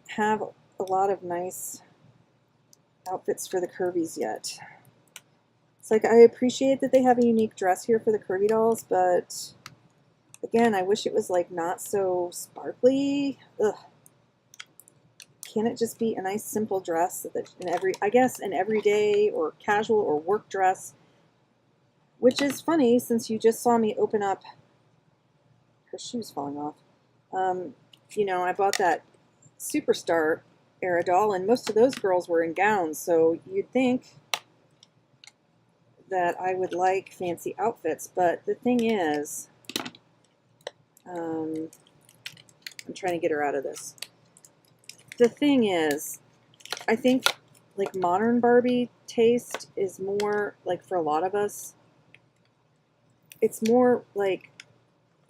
have a lot of nice outfits for the curvies yet. It's like, I appreciate that they have a unique dress here for the curvy dolls, but again, I wish it was like not so sparkly. Ugh. Can't it just be a nice simple dress that I guess an everyday or casual or work dress? Which is funny, since you just saw me open up her shoes falling off. You know, I bought that Superstar era doll, and most of those girls were in gowns, so you'd think that I would like fancy outfits, but the thing is, I'm trying to get her out of this. The thing is, I think like modern Barbie taste is more like, for a lot of us, it's more like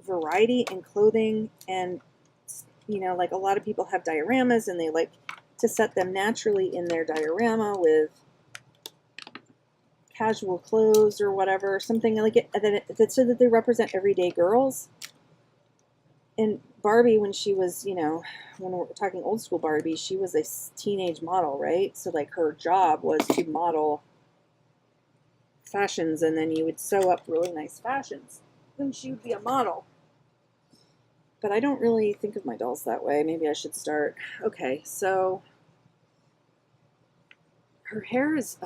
variety in clothing, and you know, like a lot of people have dioramas and they like to set them naturally in their diorama with casual clothes or whatever, something like it, so that they represent everyday girls. And Barbie, when she was, you know, when we're talking old school Barbie, she was a teenage model, right? So like her job was to model fashions, and then you would sew up really nice fashions. Then she would be a model. But I don't really think of my dolls that way. Maybe I should start. Okay, so her hair is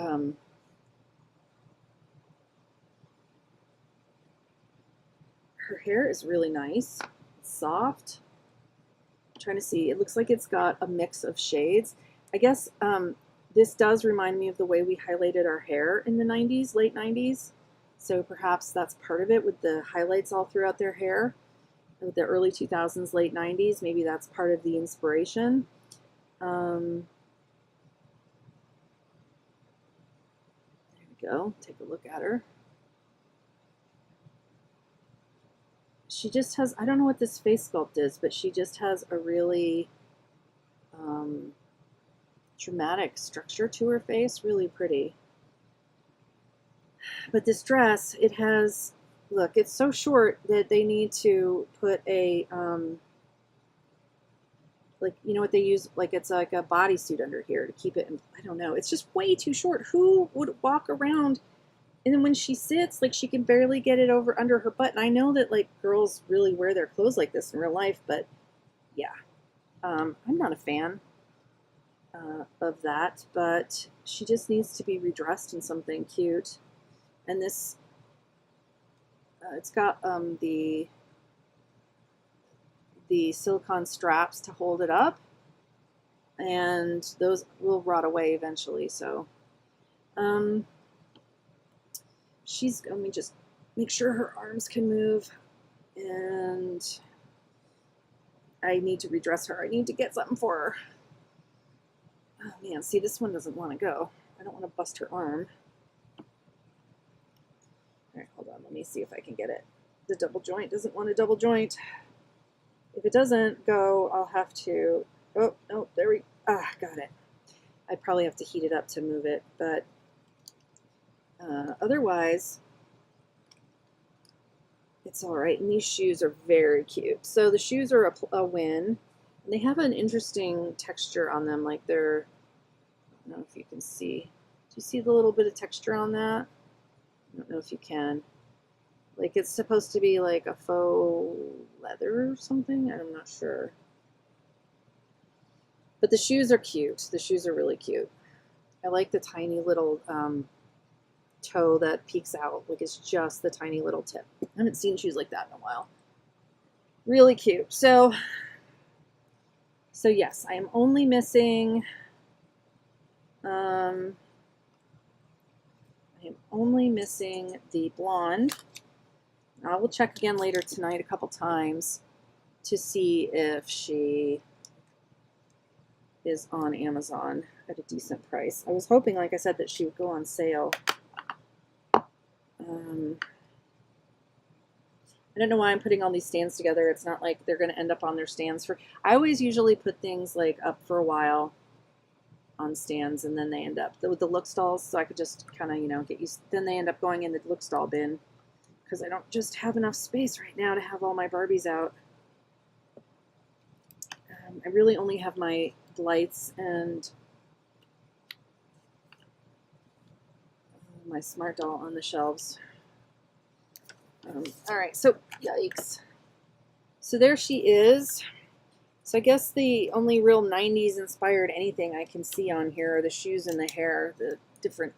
really nice, soft. I'm trying to see. It looks like it's got a mix of shades. I guess this does remind me of the way we highlighted our hair in the 90s, late 90s. So perhaps that's part of it, with the highlights all throughout their hair. The early 2000s, late 90s, maybe that's part of the inspiration. There we go. Take a look at her. She just has, I don't know what this face sculpt is, but she just has a really dramatic structure to her face. Really pretty. But this dress, it has, look, it's so short that they need to put a, like, you know what they use, like it's like a bodysuit under here to keep it in, I don't know. It's just way too short. Who would walk around, and then when she sits, like she can barely get it over under her butt. And I know that like girls really wear their clothes like this in real life, but yeah, I'm not a fan of that, but she just needs to be redressed in something cute. And this, it's got the silicone straps to hold it up, and those will rot away eventually. So she's, let me just make sure her arms can move, and I need to redress her. I need to get something for her. Oh man, see, this one doesn't want to go. I don't want to bust her arm. All right, hold on, let me see if I can get it. The double joint doesn't want a double joint. If it doesn't go, I'll have to, oh, no, there we, got it. I'd probably have to heat it up to move it, but otherwise, it's all right. And these shoes are very cute. So the shoes are a win. And they have an interesting texture on them, like they're, I don't know if you can see. Do you see the little bit of texture on that? I don't know if you can. Like it's supposed to be like a faux leather or something. I'm not sure. But the shoes are cute. The shoes are really cute. I like the tiny little toe that peeks out. Like it's just the tiny little tip. I haven't seen shoes like that in a while. Really cute. So yes, I am only missing, I am only missing the blonde. I will check again later tonight a couple times to see if she is on Amazon at a decent price. I was hoping, like I said, that she would go on sale. I don't know why I'm putting all these stands together. It's not like they're going to end up on their stands for. I always usually put things like up for a while, on stands, and then they end up with the look stalls, so I could just kind of, you know, get used. Then they end up going in the look stall bin because I don't just have enough space right now to have all my Barbies out. I really only have my lights and my smart doll on the shelves. All right, so yikes. So there she is. So I guess the only real 90s inspired anything I can see on here are the shoes and the hair, the different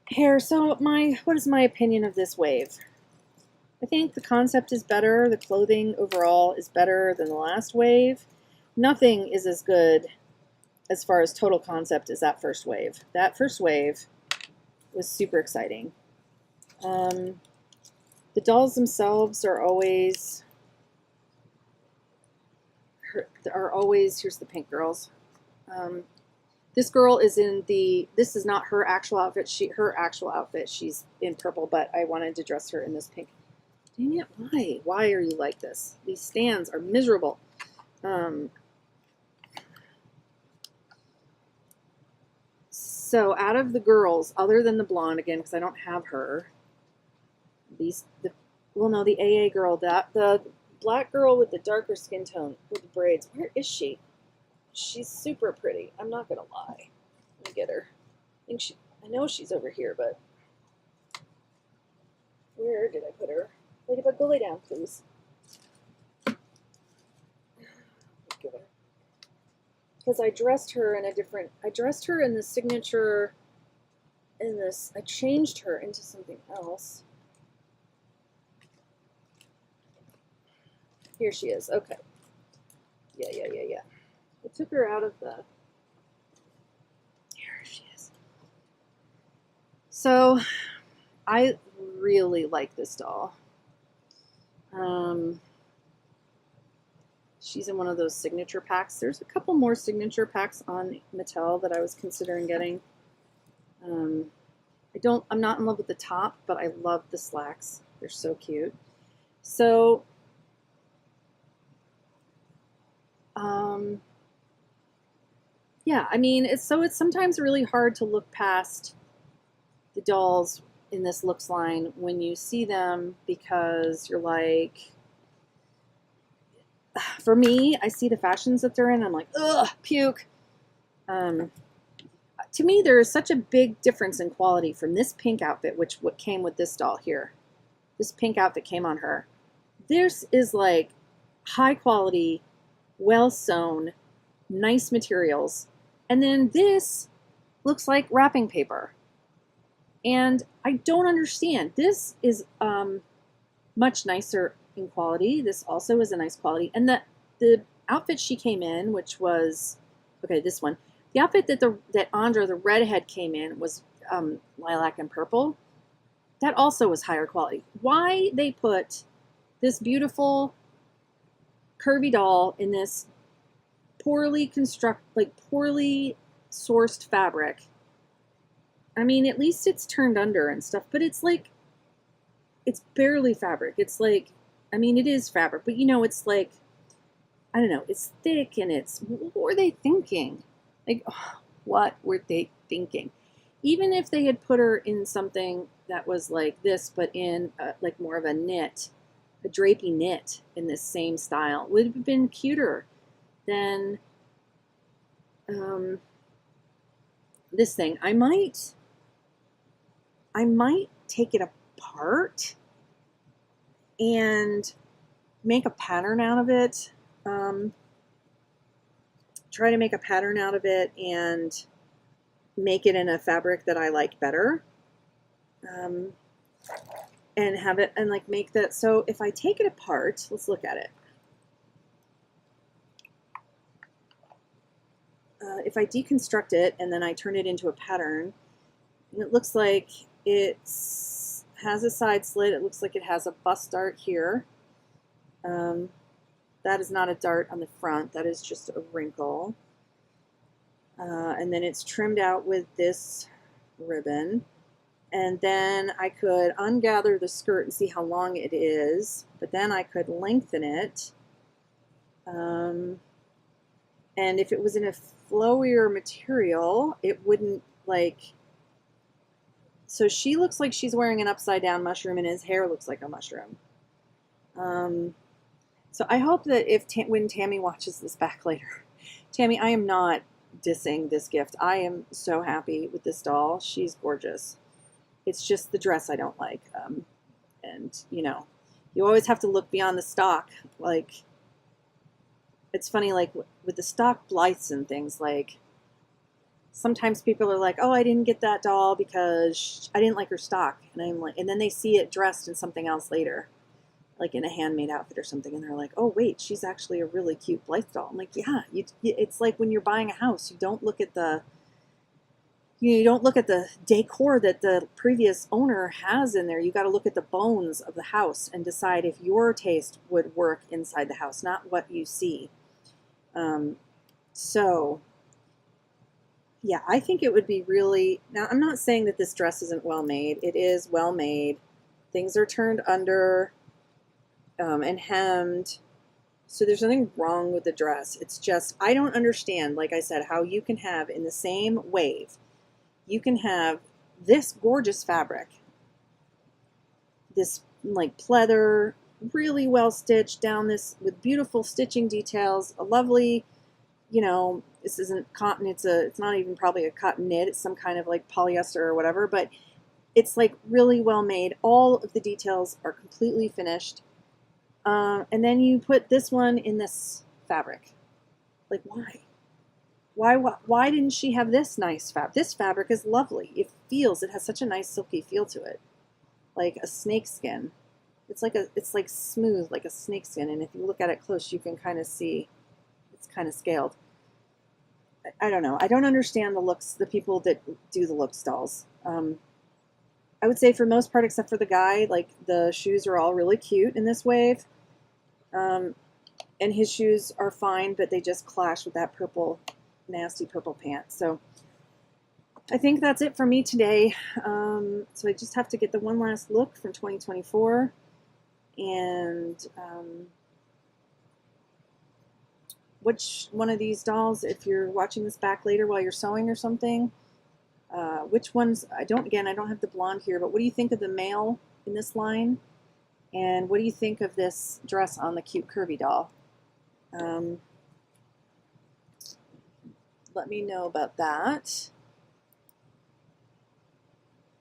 hair. So what is my opinion of this wave? I think the concept is better. The clothing overall is better than the last wave. Nothing is as good as far as total concept as that first wave. That first wave was super exciting. The dolls themselves are always, here's the pink girls. This girl is in this is not her actual outfit. Her actual outfit, she's in purple, but I wanted to dress her in this pink. Dang it, why? Why are you like this? These stands are miserable. So out of the girls, other than the blonde, again, because I don't have her, the AA girl, the black girl with the darker skin tone with the braids, where is she? She's super pretty. I'm not gonna lie. Let me get her. I know she's over here, but where did I put her? Ladybug, go lay down, please. Because I dressed her in the signature, I changed her into something else. Here she is, okay. Yeah. I took her out of here she is. So, I really like this doll. She's in one of those signature packs. There's a couple more signature packs on Mattel that I was considering getting. I'm not in love with the top, but I love the slacks. They're so cute. So, yeah, I mean, it's sometimes really hard to look past the dolls in this looks line when you see them, because you're like, for me, I see the fashions that they're in, I'm like, ugh, puke. To me, there is such a big difference in quality from this pink outfit, what came with this doll here. This pink outfit came on her. This is like high quality, well sewn, nice materials. And then this looks like wrapping paper. And I don't understand. This is much nicer in quality. This also is a nice quality. And the outfit she came in, which was, okay, this one. The outfit that Andra, the redhead, came in was lilac and purple. That also was higher quality. Why they put this beautiful curvy doll in this poorly sourced fabric? I mean, at least it's turned under and stuff, but it's like, it's barely fabric. It's like, I mean, it is fabric, but you know, it's like, I don't know, it's thick and what were they thinking? Like, oh, what were they thinking? Even if they had put her in something that was like this, but in like more of a knit, a drapey knit in this same style, would have been cuter than this thing. I might take it apart and make a pattern out of it. Try to make a pattern out of it and make it in a fabric that I like better. And have it, and like make that, so if I take it apart, let's look at it. If I deconstruct it and then I turn it into a pattern, and it looks like it has a side slit. It looks like it has a bust dart here. That is not a dart on the front. That is just a wrinkle. And then it's trimmed out with this ribbon. And then I could ungather the skirt and see how long it is. But then I could lengthen it. And if it was in a flowier material, it wouldn't like, so she looks like she's wearing an upside down mushroom and his hair looks like a mushroom. So I hope that when Tammy watches this back later, Tammy, I am not dissing this gift. I am so happy with this doll. She's gorgeous. It's just the dress I don't like. And, you know, you always have to look beyond the stock. Like, it's funny, like, with the stock Blythes and things, like, sometimes people are like, oh, I didn't get that doll because I didn't like her stock. And I'm like, and then they see it dressed in something else later, like in a handmade outfit or something, and they're like, oh, wait, she's actually a really cute Blythe doll. I'm like, yeah, it's like when you're buying a house, you don't look at the decor that the previous owner has in there. You got to look at the bones of the house and decide if your taste would work inside the house, not what you see. So yeah, I think it would be really, now I'm not saying that this dress isn't well made. It is well made. Things are turned under and hemmed. So there's nothing wrong with the dress. It's just, I don't understand, like I said, how you can have in the same wave, you can have this gorgeous fabric, this like pleather, really well stitched down this with beautiful stitching details, a lovely, you know, this isn't cotton, it's not even probably a cotton knit, it's some kind of like polyester or whatever, but it's like really well made. All of the details are completely finished. And then you put this one in this fabric. Like, why? Why didn't she have this nice fabric? This fabric is lovely. It has such a nice silky feel to it. Like a snake skin. It's like smooth, like a snake skin. And if you look at it close, you can kind of see it's kind of scaled. I don't know. I don't understand the looks, the people that do the looks dolls. I would say for most part, except for the guy, like the shoes are all really cute in this wave. And his shoes are fine, but they just clash with that purple, nasty purple pant. So I think that's it for me today. So I just have to get the one last look from 2024. And which one of these dolls, if you're watching this back later while you're sewing or something, which ones, I don't have the blonde here, but what do you think of the male in this line? And what do you think of this dress on the cute curvy doll? Let me know about that.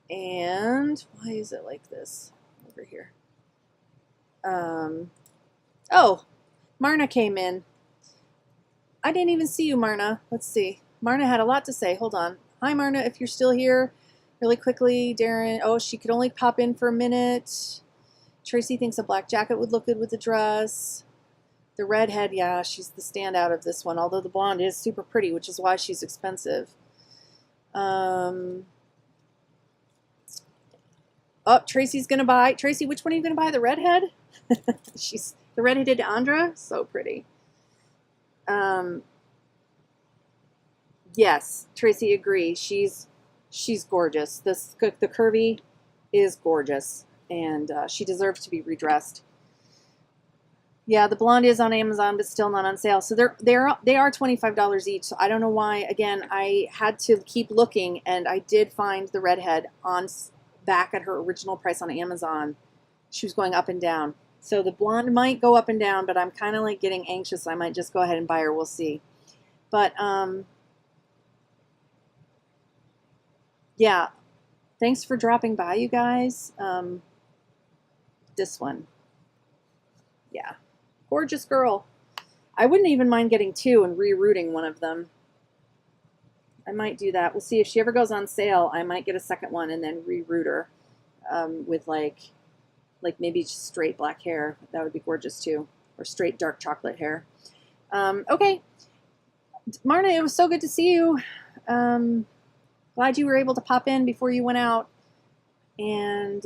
And why is it like this over here? Oh, Marna came in. I didn't even see you, Marna. Let's see. Marna had a lot to say. Hold on. Hi, Marna, if you're still here. Really quickly, Darren. Oh, she could only pop in for a minute. Tracy thinks a black jacket would look good with the dress. The redhead, yeah, she's the standout of this one, although the blonde is super pretty, which is why she's expensive. Oh, Tracy's going to buy. Tracy, which one are you going to buy? The redhead? She's the redheaded Andra. So pretty. Yes, Tracy, agree. She's gorgeous. The curvy is gorgeous, and she deserves to be redressed. Yeah, the blonde is on Amazon, but still not on sale. So they are $25 each. So I don't know why. Again, I had to keep looking, and I did find the redhead back at her original price on Amazon. She was going up and down. So the blonde might go up and down, but I'm kind of like getting anxious. I might just go ahead and buy her. We'll see. But yeah, thanks for dropping by, you guys. This one, yeah, gorgeous girl. I wouldn't even mind getting two and rerouting one of them. I might do that. We'll see if she ever goes on sale. I might get a second one and then reroute her with like maybe just straight black hair. That would be gorgeous too, or straight dark chocolate hair. Okay, Marna, it was so good to see you. Glad you were able to pop in before you went out. And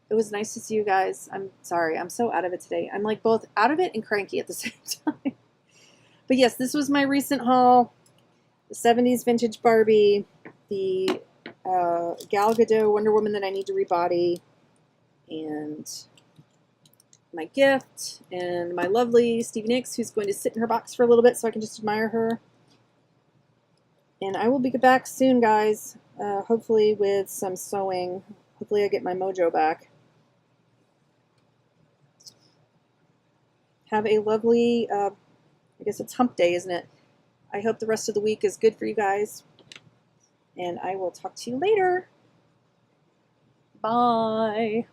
it was nice to see you guys. I'm sorry, I'm so out of it today. I'm like both out of it and cranky at the same time. But yes, this was my recent haul. The 70s vintage Barbie, the Gal Gadot Wonder Woman that I need to rebody, and my gift, and my lovely Stevie Nicks, who's going to sit in her box for a little bit so I can just admire her. And I will be back soon, guys, hopefully with some sewing. Hopefully I get my mojo back. Have a lovely, I guess it's hump day, isn't it? I hope the rest of the week is good for you guys. And I will talk to you later. Bye.